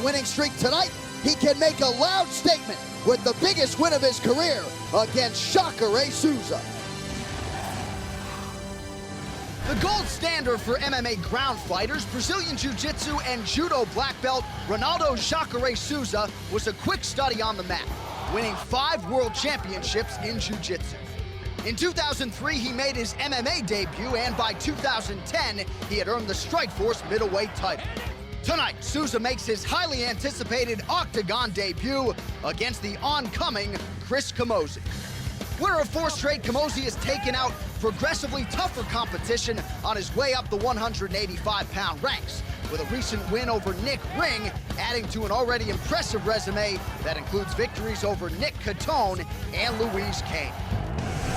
winning streak tonight, he can make a loud statement with the biggest win of his career against Jacare Souza. The gold standard for MMA ground fighters, Brazilian Jiu-Jitsu and Judo black belt Ronaldo Jacare Souza was a quick study on the mat, winning 5 world championships in Jiu-Jitsu. In 2003, he made his MMA debut, and by 2010, he had earned the Strikeforce middleweight title. Tonight, Souza makes his highly anticipated Octagon debut against the oncoming Chris. Winner of 4 straight, Camozzi has taken out progressively tougher competition on his way up the 185-pound ranks, with a recent win over Nick Ring adding to an already impressive resume that includes victories over Nick Catone and Louise Kane.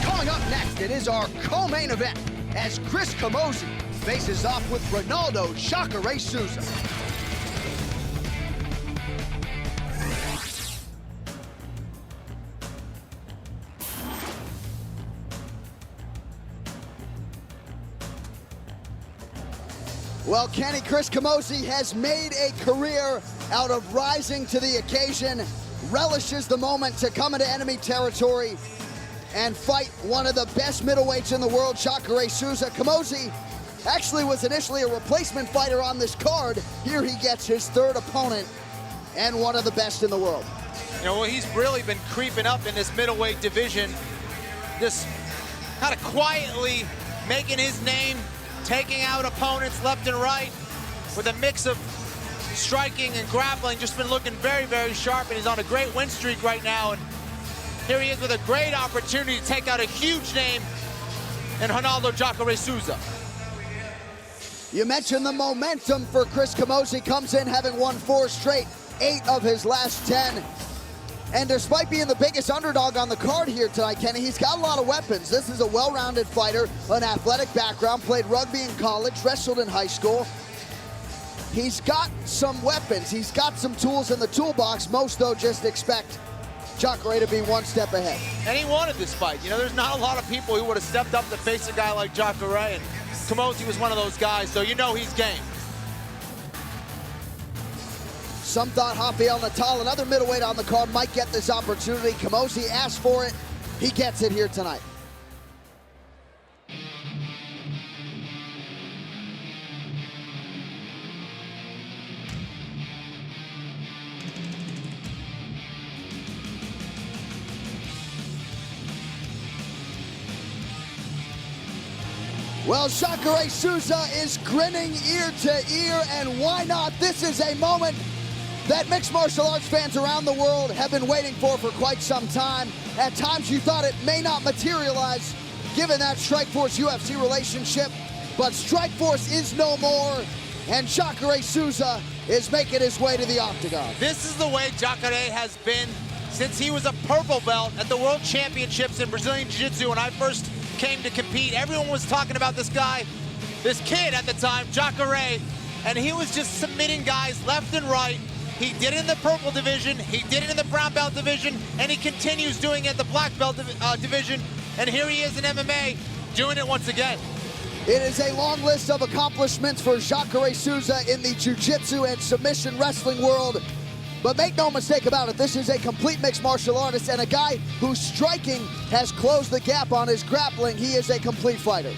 Coming up next, it is our co-main event as Chris Camozzi faces off with Ronaldo Jacare Souza. Well, Kenny, Chris Camozzi has made a career out of rising to the occasion, relishes the moment to come into enemy territory and fight one of the best middleweights in the world, Jacare Souza. Camozzi actually was initially a replacement fighter on this card. Here he gets his 3rd opponent and one of the best in the world. You know, well, he's really been creeping up in this middleweight division, just kind of quietly making his name, taking out opponents left and right with a mix of striking and grappling. Just been looking very, very sharp, and he's on a great win streak right now. And here he is with a great opportunity to take out a huge name in Ronaldo Jacare Souza. You mentioned the momentum for Chris Camozzi. Comes in having won 4 straight, 8 of his last 10. And despite being the biggest underdog on the card here tonight, Kenny, he's got a lot of weapons. This is a well-rounded fighter, an athletic background, played rugby in college, wrestled in high school. He's got some weapons. He's got some tools in the toolbox. Most, though, just expect Jacare to be one step ahead. And he wanted this fight. You know, there's not a lot of people who would have stepped up to face a guy like Jacare, and Camozzi was one of those guys, so you know he's game. Some thought Rafael Natal, another middleweight on the card, might get this opportunity. Camozzi asked for it. He gets it here tonight. Well, Jacare Souza is grinning ear to ear, and why not? This is a moment that mixed martial arts fans around the world have been waiting for quite some time. At times you thought it may not materialize given that Strikeforce UFC relationship, but Strikeforce is no more, and Jacare Souza is making his way to the octagon. This is the way Jacare has been since he was a purple belt at the World Championships in Brazilian Jiu-Jitsu. When I first came to compete, everyone was talking about this guy, this kid at the time, Jacare, and he was just submitting guys left and right. He did it in the purple division, he did it in the brown belt division, and he continues doing it in the black belt division. And here he is in MMA, doing it once again. It is a long list of accomplishments for Jacare Souza in the jiu-jitsu and submission wrestling world. But make no mistake about it, this is a complete mixed martial artist and a guy whose striking has closed the gap on his grappling. He is a complete fighter.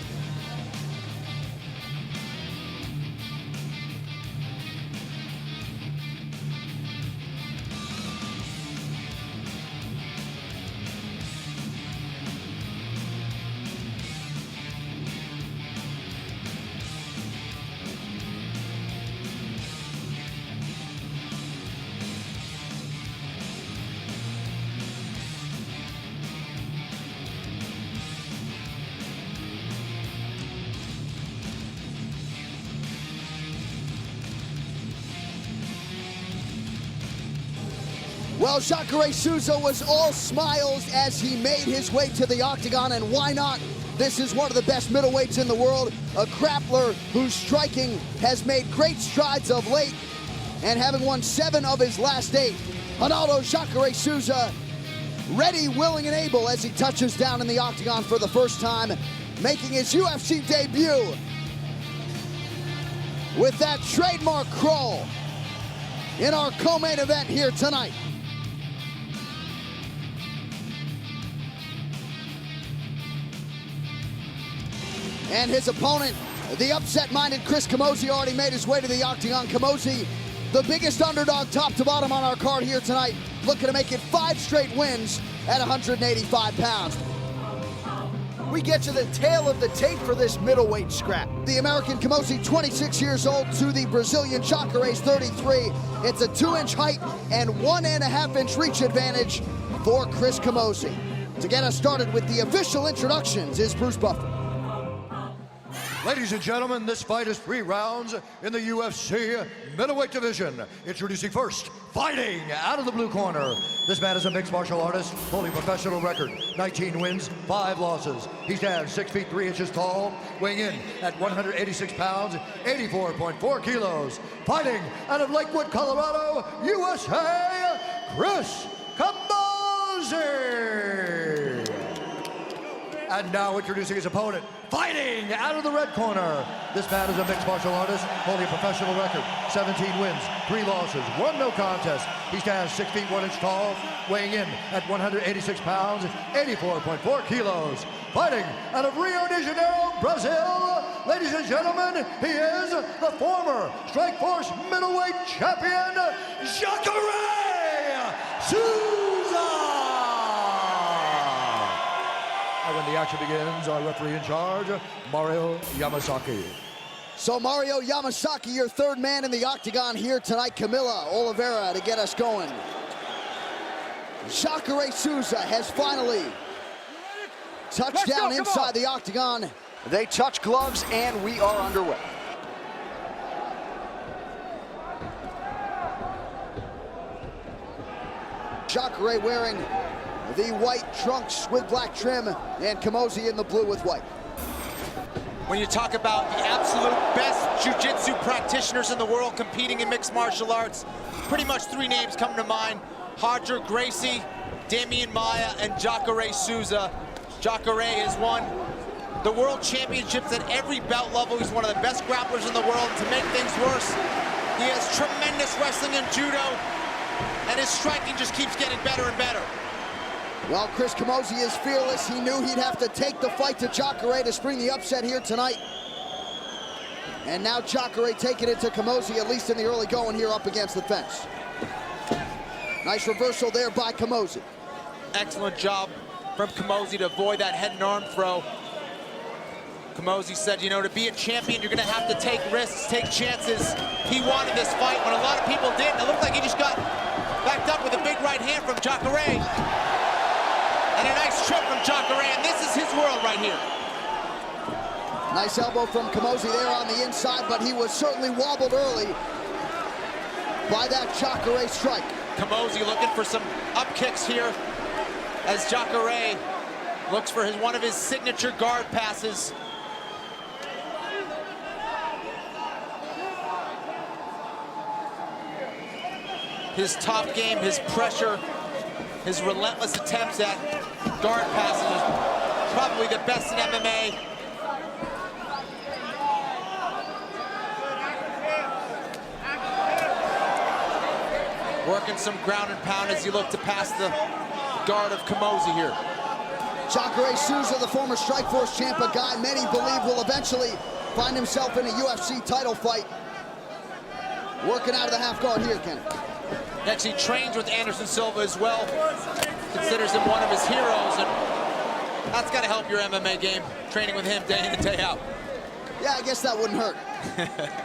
Well, Jacare Souza was all smiles as he made his way to the octagon, and why not? This is one of the best middleweights in the world, a grappler whose striking has made great strides of late, and having won 7 of his last 8. Ronaldo Jacare Souza, ready, willing, and able as he touches down in the octagon for the first time, making his UFC debut with that trademark crawl. in our co-main event here tonight. And his opponent, the upset-minded Chris Camozzi, already made his way to the octagon. Camozzi, the biggest underdog top to bottom on our card here tonight, looking to make it 5 straight wins at 185 pounds. We get to the tail of the tape for this middleweight scrap. The American Camozzi, 26 years old, to the Brazilian Jacare, 33. It's a 2-inch height and 1.5-inch reach advantage for Chris Camozzi. To get us started with the official introductions is Bruce Buffer. Ladies and gentlemen, this fight is 3 rounds in the UFC middleweight division. Introducing first, fighting out of the blue corner. This man is a mixed martial artist, holding professional record, 19 wins, 5 losses. He stands 6 feet 3 inches tall, weighing in at 186 pounds, 84.4 kilos. Fighting out of Lakewood, Colorado, USA, Chris Camozzi. And now introducing his opponent, fighting out of the red corner. This man is a mixed martial artist, holding a professional record, 17 wins, 3 losses, 1 no contest. He stands 6 feet 1 inch tall, weighing in at 186 pounds, 84.4 kilos. Fighting out of Rio de Janeiro, Brazil, ladies and gentlemen, he is the former Strikeforce middleweight champion, Jacare Souza. And when the action begins, our referee in charge, Mario Yamasaki. So Mario Yamasaki, your third man in the octagon here tonight. Camila Oliveira to get us going. Jacare Souza has finally touched down inside the octagon. They touch gloves and we are underway. Jacare wearing the white trunks with black trim, and Camozzi in the blue with white. When you talk about the absolute best jiu-jitsu practitioners in the world competing in mixed martial arts, pretty much 3 names come to mind: Roger Gracie, Damian Maia, and Jacare Souza. Jacare has won the world championships at every belt level. He's one of the best grapplers in the world. To make things worse, he has tremendous wrestling and judo, and his striking just keeps getting better and better. Well, Chris Camozzi is fearless. He knew he'd have to take the fight to Jacare to spring the upset here tonight. And now Jacare taking it to Camozzi, at least in the early going here up against the fence. Nice reversal there by Camozzi. Excellent job from Camozzi to avoid that head and arm throw. Camozzi said, you know, to be a champion, you're gonna have to take risks, take chances. He wanted this fight when a lot of people didn't. It looked like he just got backed up with a big right hand from Jacare. And a nice trip from Jacare, and this is his world right here. Nice elbow from Camozzi there on the inside, but he was certainly wobbled early by that Jacare strike. Camozzi looking for some up kicks here as Jacare looks for one of his signature guard passes. His top game, his pressure, his relentless attempts at guard passes is probably the best in MMA. Working some ground and pound as he looked to pass the guard of Camozzi here. Jacare Souza, the former Strikeforce champ, a guy many believe will eventually find himself in a UFC title fight. Working out of the half guard here, Kenny. Actually trains with Anderson Silva as well. Considers him one of his heroes, and that's got to help your MMA game, training with him day in and day out. Yeah, I guess that wouldn't hurt.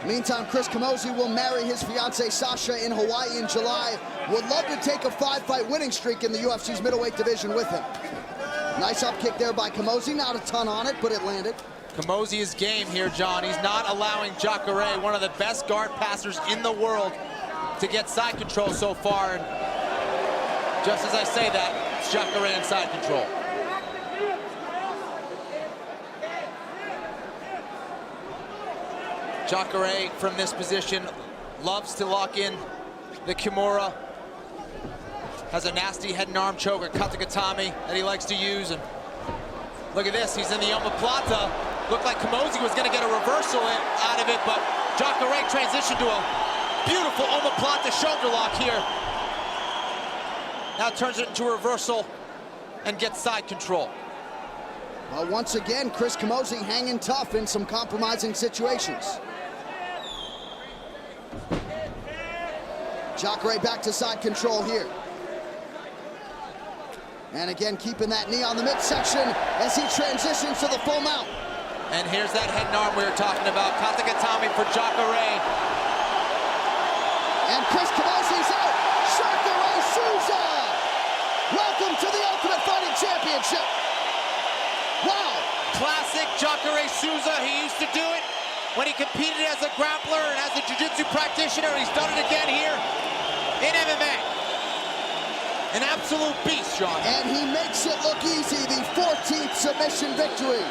Meantime, Chris Camozzi will marry his fiancée Sasha in Hawaii in July. Would love to take a 5-fight winning streak in the UFC's middleweight division with him. Nice up kick there by Camozzi, not a ton on it, but it landed. Camozzi is game here, John. He's not allowing Jacare, one of the best guard passers in the world, to get side control so far. And just as I say that, it's Jacare in side control. Jacare from this position loves to lock in the Kimura. Has a nasty head and arm choke or katagatame that he likes to use. And look at this, he's in the omoplata. Looked like Camozzi was gonna get a reversal out of it, but Jacare transitioned to a Beautiful omoplata shoulder lock here. Now turns it into a reversal and gets side control. Well, once again, Chris Camozzi hanging tough in some compromising situations. Jacare back to side control here. And again, keeping that knee on the midsection as he transitions to the full mount. And here's that head and arm we were talking about. Katakatame for Jacare. And Chris Camozzi's out. Jacare Souza. Welcome to the Ultimate Fighting Championship. Wow. Classic Jacare Souza. He used to do it when he competed as a grappler and as a jiu-jitsu practitioner. He's done it again here in MMA. An absolute beast, John. And he makes it look easy. The 14th submission victory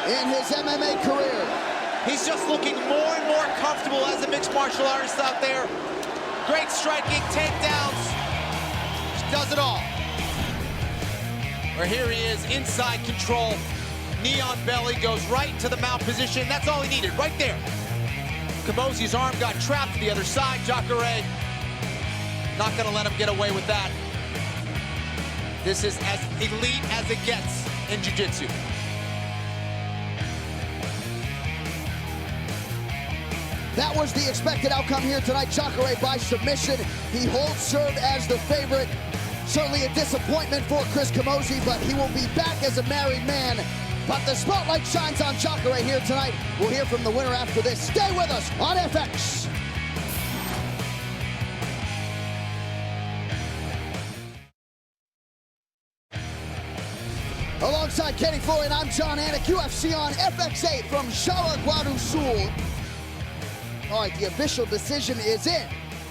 in his MMA career. He's just looking more and more comfortable as a mixed martial artist out there. Great striking, takedowns. Just does it all. Where here he is, inside control. Knee on belly, goes right into the mount position. That's all he needed, right there. Camozzi's arm got trapped to the other side. Jacare not gonna let him get away with that. This is as elite as it gets in jiu-jitsu. That was the expected outcome here tonight. Jacare by submission. He holds serve as the favorite. Certainly a disappointment for Chris Camozzi, but he will be back as a married man. But the spotlight shines on Jacare here tonight. We'll hear from the winner after this. Stay with us on FX. Alongside Kenny Florian, I'm John Anik, UFC on FX8 from Jaraguá do Sul. All right, the official decision is in.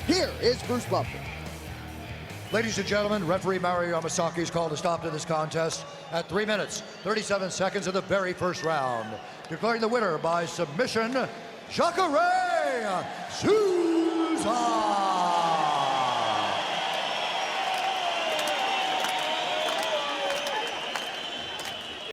Here is Bruce Buffer. Ladies and gentlemen, referee Mario Yamasaki has called a stop to this contest at 3 minutes, 37 seconds of the very first round. Declaring the winner by submission, Jacare Souza.